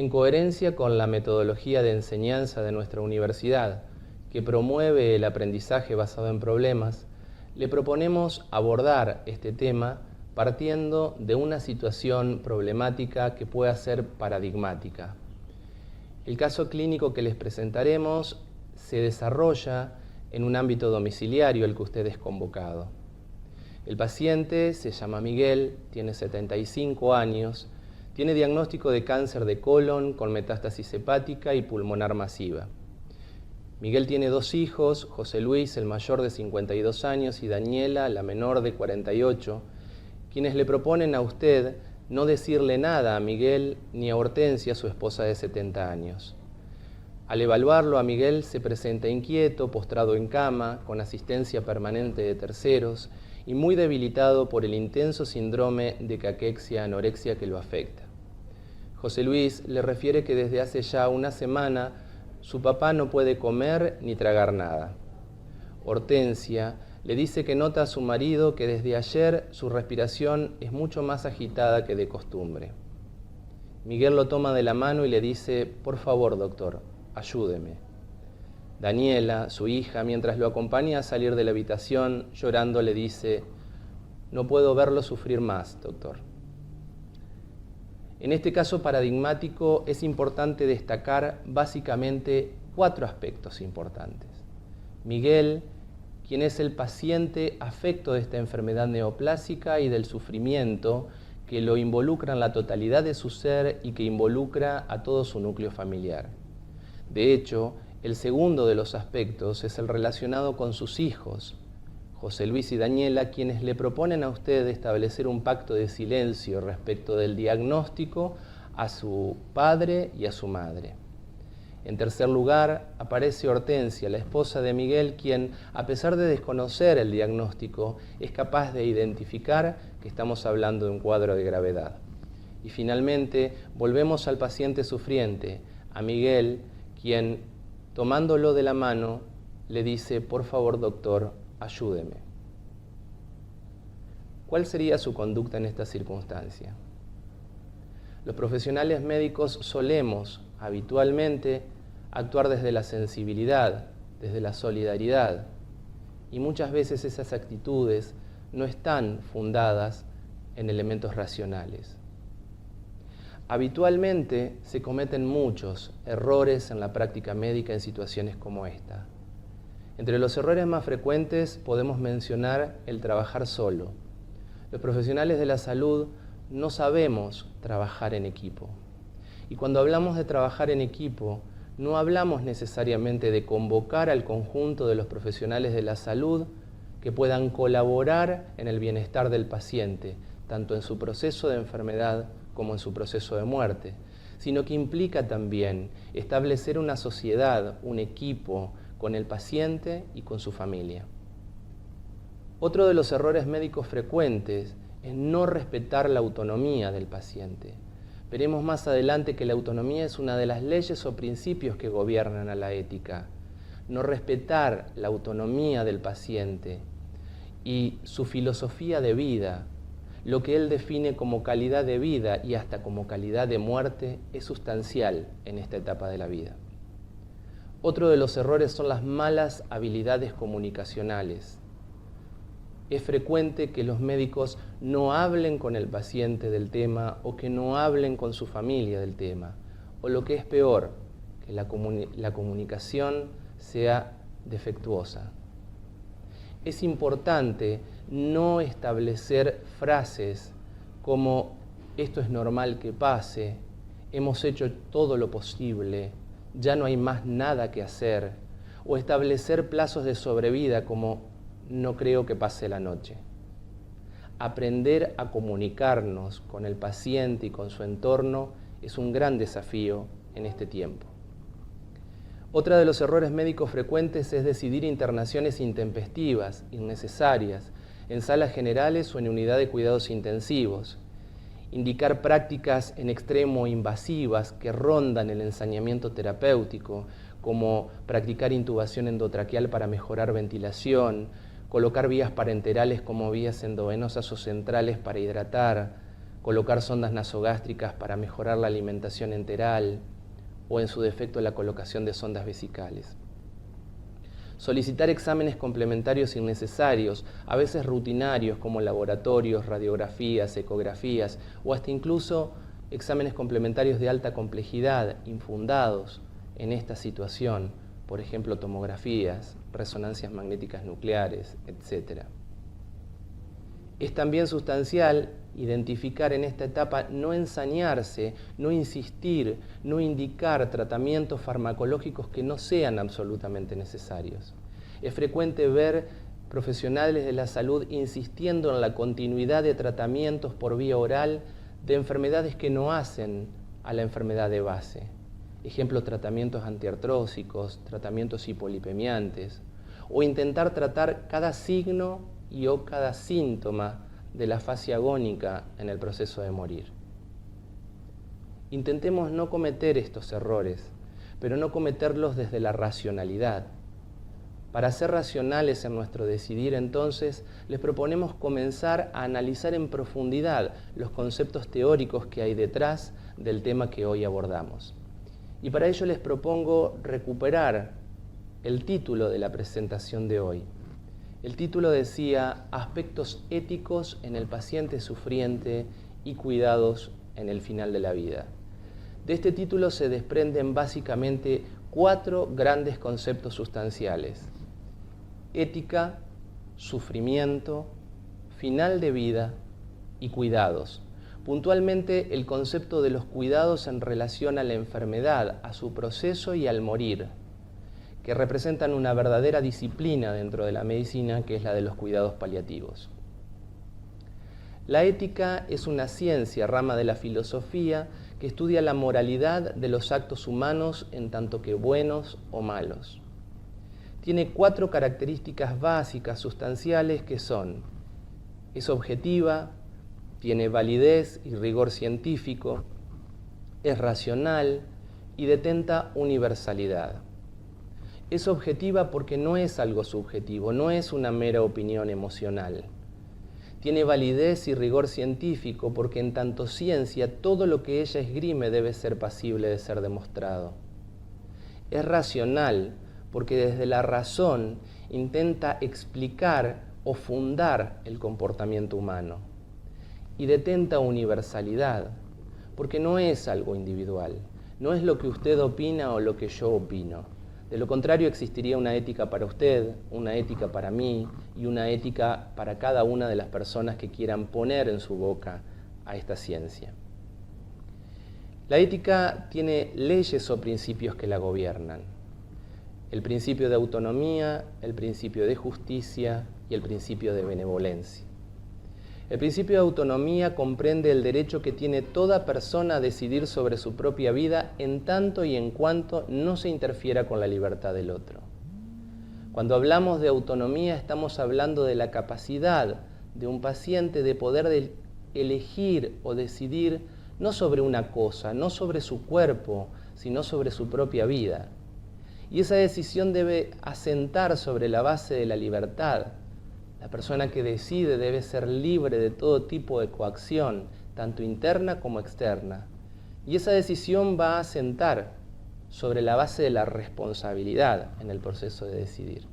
En coherencia con la metodología de enseñanza de nuestra universidad, que promueve el aprendizaje basado en problemas, le proponemos abordar este tema partiendo de una situación problemática que pueda ser paradigmática. El caso clínico que les presentaremos se desarrolla en un ámbito domiciliario al que usted es convocado. El paciente se llama Miguel, tiene 75 años, tiene diagnóstico de cáncer de colon con metástasis hepática y pulmonar masiva. Miguel tiene 2 hijos, José Luis, el mayor de 52 años, y Daniela, la menor de 48, quienes le proponen a usted no decirle nada a Miguel ni a Hortensia, su esposa de 70 años. Al evaluarlo, a Miguel se presenta inquieto, postrado en cama, con asistencia permanente de terceros y muy debilitado por el intenso síndrome de caquexia-anorexia que lo afecta. José Luis le refiere que desde hace ya una semana su papá no puede comer ni tragar nada. Hortensia le dice que nota a su marido que desde ayer su respiración es mucho más agitada que de costumbre. Miguel lo toma de la mano y le dice: por favor, doctor, ayúdeme. Daniela, su hija, mientras lo acompaña a salir de la habitación, llorando, le dice: no puedo verlo sufrir más, doctor. En este caso paradigmático es importante destacar básicamente 4 aspectos importantes. Miguel, quien es el paciente afecto de esta enfermedad neoplásica y del sufrimiento que lo involucra en la totalidad de su ser y que involucra a todo su núcleo familiar. De hecho, el segundo de los aspectos es el relacionado con sus hijos, José Luis y Daniela, quienes le proponen a usted establecer un pacto de silencio respecto del diagnóstico a su padre y a su madre. En tercer lugar, aparece Hortensia, la esposa de Miguel, quien, a pesar de desconocer el diagnóstico, es capaz de identificar que estamos hablando de un cuadro de gravedad. Y finalmente, volvemos al paciente sufriente, a Miguel, quien, tomándolo de la mano, le dice: por favor, doctor, ayúdeme. ¿Cuál sería su conducta en esta circunstancia? Los profesionales médicos solemos, habitualmente, actuar desde la sensibilidad, desde la solidaridad, y muchas veces esas actitudes no están fundadas en elementos racionales. Habitualmente se cometen muchos errores en la práctica médica en situaciones como esta. Entre los errores más frecuentes podemos mencionar el trabajar solo. Los profesionales de la salud no sabemos trabajar en equipo. Y cuando hablamos de trabajar en equipo, no hablamos necesariamente de convocar al conjunto de los profesionales de la salud que puedan colaborar en el bienestar del paciente, tanto en su proceso de enfermedad como en su proceso de muerte, sino que implica también establecer una sociedad, un equipo, con el paciente y con su familia. Otro de los errores médicos frecuentes es no respetar la autonomía del paciente. Veremos más adelante que la autonomía es una de las leyes o principios que gobiernan a la ética. No respetar la autonomía del paciente y su filosofía de vida, lo que él define como calidad de vida y hasta como calidad de muerte, es sustancial en esta etapa de la vida. Otro de los errores son las malas habilidades comunicacionales. Es frecuente que los médicos no hablen con el paciente del tema o que no hablen con su familia del tema. O lo que es peor, que la comunicación sea defectuosa. Es importante no establecer frases como esto es normal que pase, hemos hecho todo lo posible, ya no hay más nada que hacer, o establecer plazos de sobrevida como no creo que pase la noche. Aprender a comunicarnos con el paciente y con su entorno es un gran desafío en este tiempo. Otro de los errores médicos frecuentes es decidir internaciones intempestivas, innecesarias, en salas generales o en unidad de cuidados intensivos. Indicar prácticas en extremo invasivas que rondan el ensañamiento terapéutico, como practicar intubación endotraqueal para mejorar ventilación, colocar vías parenterales como vías endovenosas o centrales para hidratar, colocar sondas nasogástricas para mejorar la alimentación enteral o en su defecto la colocación de sondas vesicales. Solicitar exámenes complementarios innecesarios, a veces rutinarios como laboratorios, radiografías, ecografías o hasta incluso exámenes complementarios de alta complejidad infundados en esta situación, por ejemplo tomografías, resonancias magnéticas nucleares, etc. Es también sustancial identificar en esta etapa no ensañarse, no insistir, no indicar tratamientos farmacológicos que no sean absolutamente necesarios. Es frecuente ver profesionales de la salud insistiendo en la continuidad de tratamientos por vía oral de enfermedades que no hacen a la enfermedad de base. Ejemplo, tratamientos antiartrósicos, tratamientos hipolipemiantes, o intentar tratar cada signo o cada síntoma de la fase agónica en el proceso de morir. Intentemos no cometer estos errores, pero no cometerlos desde la racionalidad. Para ser racionales en nuestro decidir, entonces, les proponemos comenzar a analizar en profundidad los conceptos teóricos que hay detrás del tema que hoy abordamos. Y para ello les propongo recuperar el título de la presentación de hoy. El título decía Aspectos éticos en el paciente sufriente y cuidados en el final de la vida. De este título se desprenden básicamente 4 grandes conceptos sustanciales: ética, sufrimiento, final de vida y cuidados. Puntualmente, el concepto de los cuidados en relación a la enfermedad, a su proceso y al morir, que representan una verdadera disciplina dentro de la medicina, que es la de los cuidados paliativos. La ética es una ciencia, rama de la filosofía, que estudia la moralidad de los actos humanos en tanto que buenos o malos. Tiene 4 características básicas, sustanciales, que son: es objetiva, tiene validez y rigor científico, es racional y detenta universalidad. Es objetiva porque no es algo subjetivo, no es una mera opinión emocional. Tiene validez y rigor científico porque en tanto ciencia todo lo que ella esgrime debe ser pasible de ser demostrado. Es racional porque desde la razón intenta explicar o fundar el comportamiento humano. Y detenta universalidad porque no es algo individual, no es lo que usted opina o lo que yo opino. De lo contrario, existiría una ética para usted, una ética para mí y una ética para cada una de las personas que quieran poner en su boca a esta ciencia. La ética tiene leyes o principios que la gobiernan. El principio de autonomía, el principio de justicia y el principio de benevolencia. El principio de autonomía comprende el derecho que tiene toda persona a decidir sobre su propia vida en tanto y en cuanto no se interfiera con la libertad del otro. Cuando hablamos de autonomía estamos hablando de la capacidad de un paciente de poder elegir o decidir no sobre una cosa, no sobre su cuerpo, sino sobre su propia vida. Y esa decisión debe asentar sobre la base de la libertad. La persona que decide debe ser libre de todo tipo de coacción, tanto interna como externa. Y esa decisión va a asentar sobre la base de la responsabilidad en el proceso de decidir.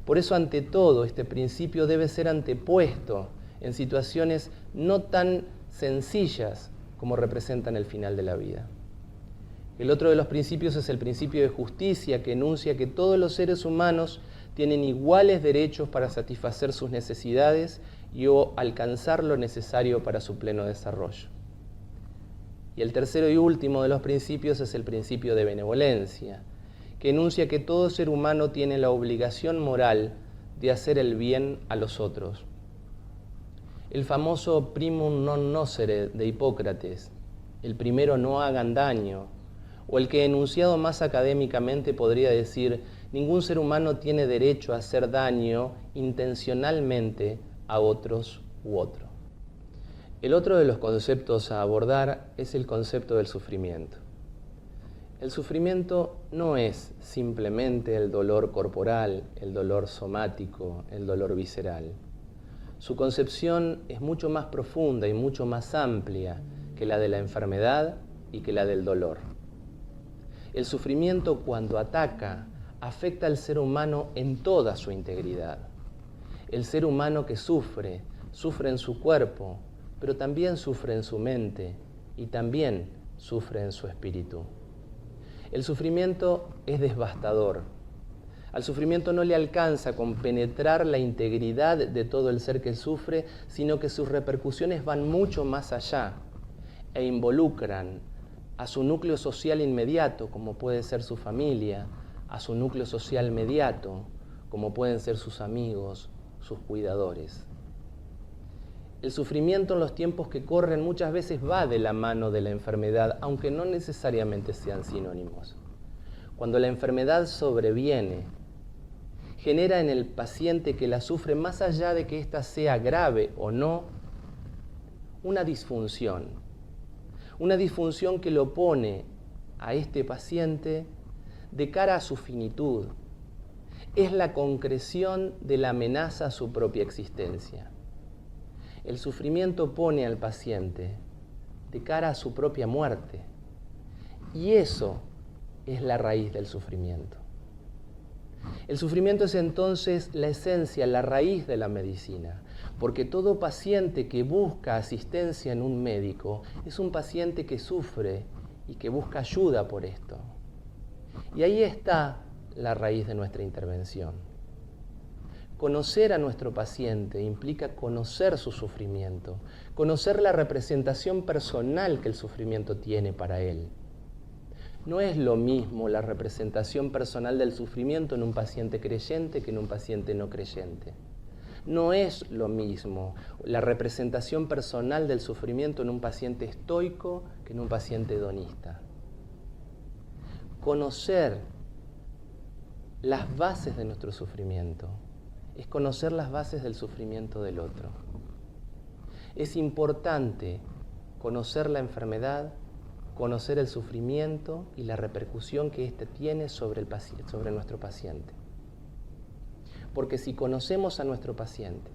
Por eso, ante todo, este principio debe ser antepuesto en situaciones no tan sencillas como representan el final de la vida. El otro de los principios es el principio de justicia, que enuncia que todos los seres humanos tienen iguales derechos para satisfacer sus necesidades y o alcanzar lo necesario para su pleno desarrollo. Y el tercero y último de los principios es el principio de benevolencia, que enuncia que todo ser humano tiene la obligación moral de hacer el bien a los otros. El famoso primum non nocere de Hipócrates, el primero no hagan daño, o el que enunciado más académicamente podría decir: ningún ser humano tiene derecho a hacer daño intencionalmente a otros u otro. El otro de los conceptos a abordar es el concepto del sufrimiento. El sufrimiento no es simplemente el dolor corporal, el dolor somático, el dolor visceral. Su concepción es mucho más profunda y mucho más amplia que la de la enfermedad y que la del dolor. El sufrimiento, cuando ataca, afecta al ser humano en toda su integridad. El ser humano que sufre, sufre en su cuerpo, pero también sufre en su mente y también sufre en su espíritu. El sufrimiento es devastador. Al sufrimiento no le alcanza con penetrar la integridad de todo el ser que sufre, sino que sus repercusiones van mucho más allá e involucran a su núcleo social inmediato, como puede ser su familia, a su núcleo social mediato, como pueden ser sus amigos, sus cuidadores. El sufrimiento en los tiempos que corren muchas veces va de la mano de la enfermedad, aunque no necesariamente sean sinónimos. Cuando la enfermedad sobreviene, genera en el paciente que la sufre, más allá de que ésta sea grave o no, una disfunción que lo pone a este paciente de cara a su finitud. Es la concreción de la amenaza a su propia existencia. El sufrimiento pone al paciente de cara a su propia muerte. Y eso es la raíz del sufrimiento. El sufrimiento es entonces la esencia, la raíz de la medicina, porque todo paciente que busca asistencia en un médico es un paciente que sufre y que busca ayuda por esto. Y ahí está la raíz de nuestra intervención. Conocer a nuestro paciente implica conocer su sufrimiento, conocer la representación personal que el sufrimiento tiene para él. No es lo mismo la representación personal del sufrimiento en un paciente creyente que en un paciente no creyente. No es lo mismo la representación personal del sufrimiento en un paciente estoico que en un paciente hedonista. Conocer las bases de nuestro sufrimiento es conocer las bases del sufrimiento del otro. Es importante conocer la enfermedad, conocer el sufrimiento y la repercusión que éste tiene sobre nuestro paciente. Porque si conocemos a nuestro paciente,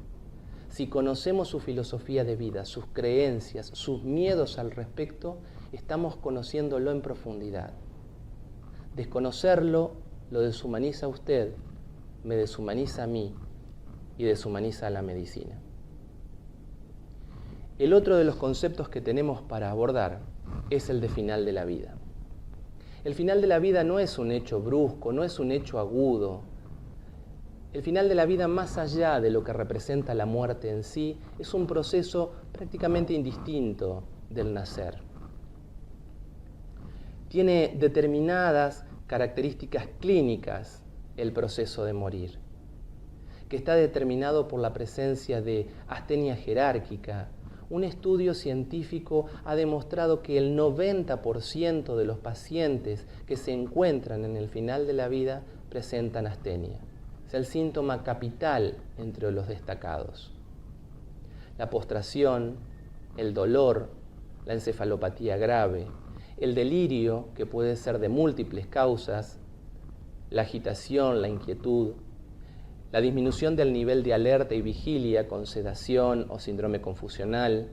si conocemos su filosofía de vida, sus creencias, sus miedos al respecto, estamos conociéndolo en profundidad. Desconocerlo lo deshumaniza a usted, me deshumaniza a mí y deshumaniza a la medicina. El otro de los conceptos que tenemos para abordar es el de final de la vida. El final de la vida no es un hecho brusco, no es un hecho agudo. El final de la vida, más allá de lo que representa la muerte en sí, es un proceso prácticamente indistinto del nacer. Tiene determinadas características clínicas el proceso de morir, que está determinado por la presencia de astenia jerárquica. Un estudio científico ha demostrado que el 90% de los pacientes que se encuentran en el final de la vida presentan astenia. Es el síntoma capital entre los destacados. La postración, el dolor, la encefalopatía grave, el delirio, que puede ser de múltiples causas, la agitación, la inquietud, la disminución del nivel de alerta y vigilia con sedación o síndrome confusional,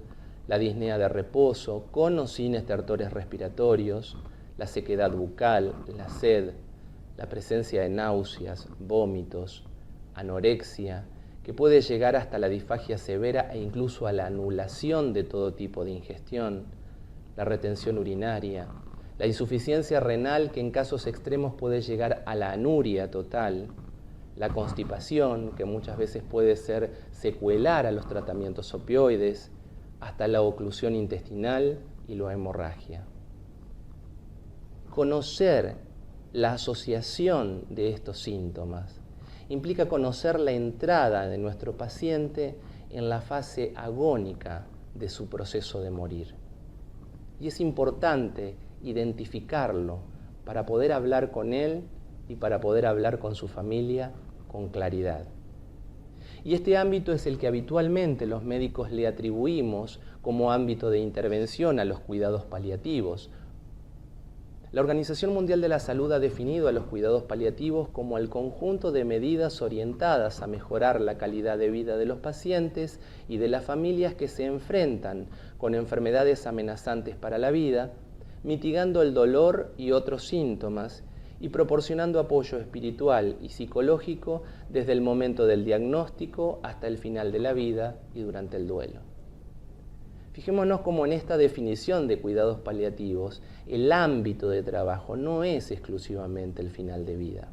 la disnea de reposo, con o sin estertores respiratorios, la sequedad bucal, la sed, la presencia de náuseas, vómitos, anorexia, que puede llegar hasta la disfagia severa e incluso a la anulación de todo tipo de ingestión, la retención urinaria, la insuficiencia renal, que en casos extremos puede llegar a la anuria total, la constipación, que muchas veces puede ser secuelar a los tratamientos opioides, hasta la oclusión intestinal y la hemorragia. Conocer la asociación de estos síntomas implica conocer la entrada de nuestro paciente en la fase agónica de su proceso de morir. Y es importante identificarlo para poder hablar con él y para poder hablar con su familia con claridad. Y este ámbito es el que habitualmente los médicos le atribuimos como ámbito de intervención a los cuidados paliativos. La Organización Mundial de la Salud ha definido a los cuidados paliativos como el conjunto de medidas orientadas a mejorar la calidad de vida de los pacientes y de las familias que se enfrentan con enfermedades amenazantes para la vida, mitigando el dolor y otros síntomas y proporcionando apoyo espiritual y psicológico desde el momento del diagnóstico hasta el final de la vida y durante el duelo. Fijémonos cómo en esta definición de cuidados paliativos, el ámbito de trabajo no es exclusivamente el final de vida.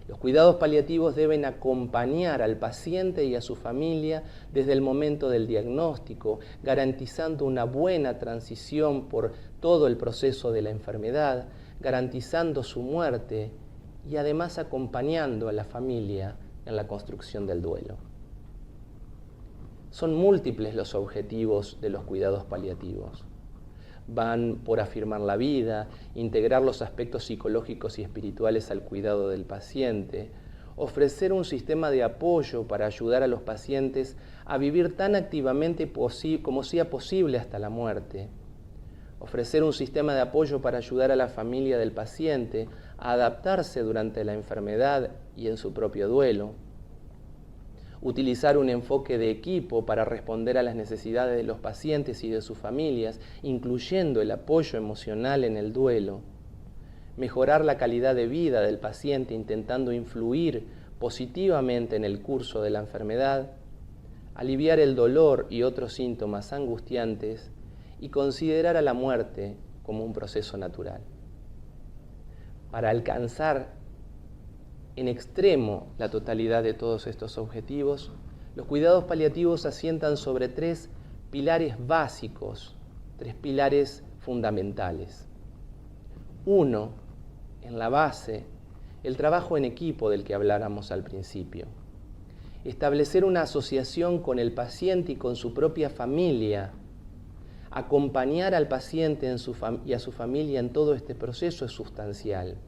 Los cuidados paliativos deben acompañar al paciente y a su familia desde el momento del diagnóstico, garantizando una buena transición por todo el proceso de la enfermedad, garantizando su muerte y además acompañando a la familia en la construcción del duelo. Son múltiples los objetivos de los cuidados paliativos. Van por afirmar la vida, integrar los aspectos psicológicos y espirituales al cuidado del paciente, ofrecer un sistema de apoyo para ayudar a los pacientes a vivir tan activamente como sea posible hasta la muerte, ofrecer un sistema de apoyo para ayudar a la familia del paciente a adaptarse durante la enfermedad y en su propio duelo, utilizar un enfoque de equipo para responder a las necesidades de los pacientes y de sus familias, incluyendo el apoyo emocional en el duelo, mejorar la calidad de vida del paciente intentando influir positivamente en el curso de la enfermedad, aliviar el dolor y otros síntomas angustiantes y considerar a la muerte como un proceso natural. Para alcanzar en extremo la totalidad de todos estos objetivos, los cuidados paliativos asientan sobre tres pilares básicos, tres pilares fundamentales. Uno, en la base, el trabajo en equipo del que habláramos al principio. Establecer una asociación con el paciente y con su propia familia. Acompañar al paciente y a su familia en todo este proceso es sustancial.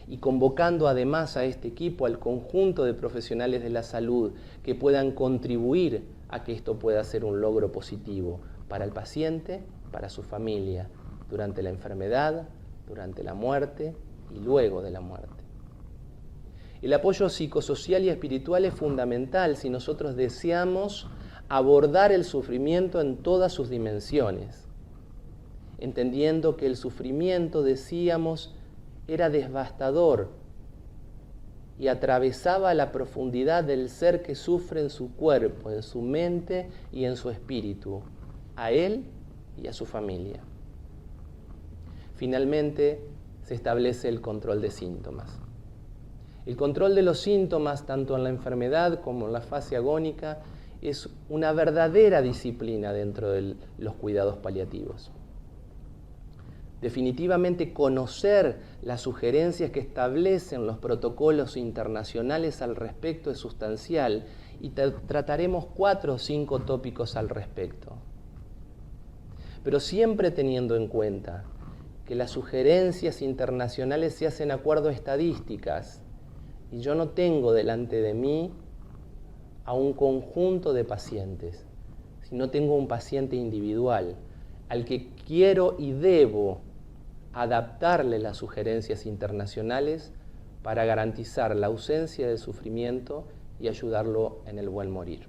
Y convocando además a este equipo al conjunto de profesionales de la salud que puedan contribuir a que esto pueda ser un logro positivo para el paciente, para su familia, durante la enfermedad, durante la muerte y luego de la muerte. El apoyo psicosocial y espiritual es fundamental si nosotros deseamos abordar el sufrimiento en todas sus dimensiones, entendiendo que el sufrimiento, decíamos, era devastador y atravesaba la profundidad del ser que sufre en su cuerpo, en su mente y en su espíritu, a él y a su familia. Finalmente, se establece el control de síntomas. El control de los síntomas, tanto en la enfermedad como en la fase agónica, es una verdadera disciplina dentro de los cuidados paliativos. Definitivamente conocer las sugerencias que establecen los protocolos internacionales al respecto es sustancial y trataremos 4 o 5 tópicos al respecto. Pero siempre teniendo en cuenta que las sugerencias internacionales se hacen de acuerdo a estadísticas y yo no tengo delante de mí a un conjunto de pacientes, sino tengo un paciente individual al que quiero y debo adaptarle las sugerencias internacionales para garantizar la ausencia de sufrimiento y ayudarlo en el buen morir.